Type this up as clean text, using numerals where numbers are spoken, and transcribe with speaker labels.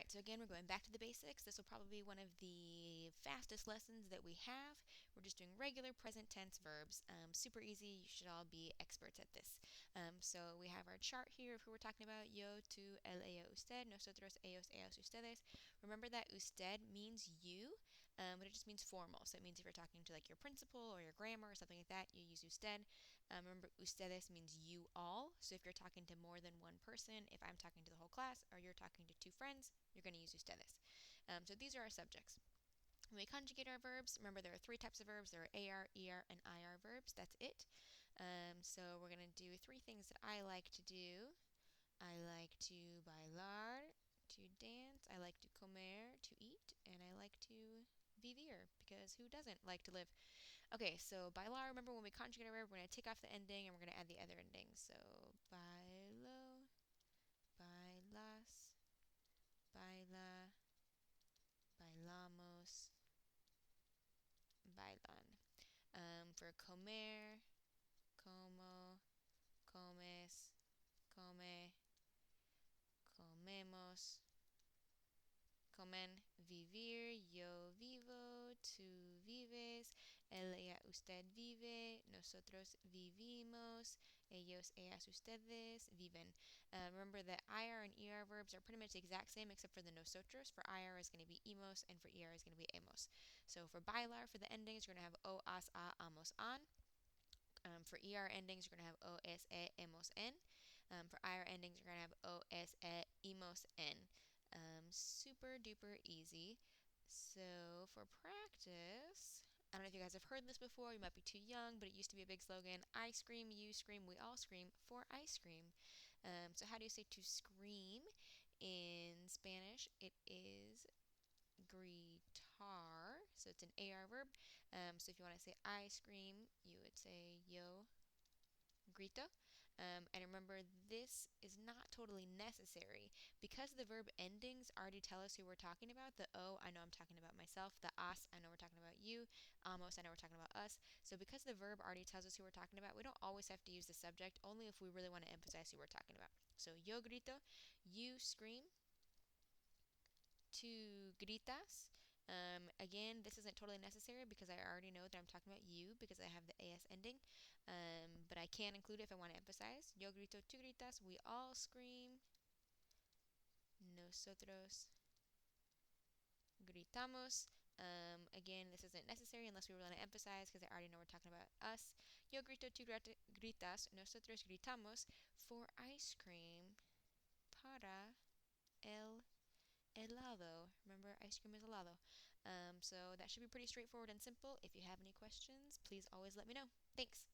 Speaker 1: right, so again, we're going back to the basics. This will probably be one of the fastest lessons that we have. We're just doing regular present tense verbs. Super easy. You should all be experts at this. So we have our chart here of who we're talking about. Yo, tú, él, ella, usted, nosotros, ellos, ellas, ustedes. Remember that usted means you, but it just means formal. So it means if you're talking to like your principal or your grammar or something like that, you use usted. Remember, ustedes means you all. So if you're talking to more than one person, if I'm talking to the whole class or you're talking to two friends, you're going to use ustedes. So these are our subjects. When we conjugate our verbs, remember there are three types of verbs. There are AR, ER, and IR verbs. That's it. So we're going to do three things that I like to do. I like to bailar, to dance. I like to comer, to eat. And I like to vivir, because who doesn't like to live? Okay, so bailar, remember when we conjugate a verb, we're going to take off the ending and we're going to add the other ending. So bailo, bailas, baila, bailamos, bailan. For comer, como, comes, come, comemos, comen. Vivir, yo vivo, tú vives, él, ella, usted vive, nosotros vivimos, ellos, ellas, ustedes viven. Remember that IR and ER verbs are pretty much the exact same except for the nosotros. For IR is going to be imos and for ER is going to be emos. So for bailar, for the endings, you're going to have o, as, a, amos, an. For ER endings, you're going to have O, S, E, emos, en. For IR endings, you're going to have O, S, E, imos, en. Super duper easy. So for practice, I don't know if you guys have heard this before. You might be too young, but it used to be a big slogan. I scream, you scream, we all scream for ice cream. So how do you say to scream in Spanish? It is gritar. So it's an AR verb. So if you want to say I scream, you would say yo grito. And remember, this is not totally necessary because the verb endings already tell us who we're talking about. The O, I know I'm talking about myself. The as, I know we're talking about you. Amos, I know we're talking about us. So because the verb already tells us who we're talking about, we don't always have to use the subject, only if we really want to emphasize who we're talking about. So yo grito, you scream. Tú gritas. Again, this isn't totally necessary because I already know that I'm talking about you because I have the AS ending. But I can include it if I want to emphasize. Yo grito, tú gritas. We all scream. Nosotros gritamos. Again, this isn't necessary unless we want to emphasize because I already know we're talking about us. Yo grito, tú gritas. Nosotros gritamos for ice cream para el helado. Remember, ice cream is helado. So that should be pretty straightforward and simple. If you have any questions, please always let me know. Thanks.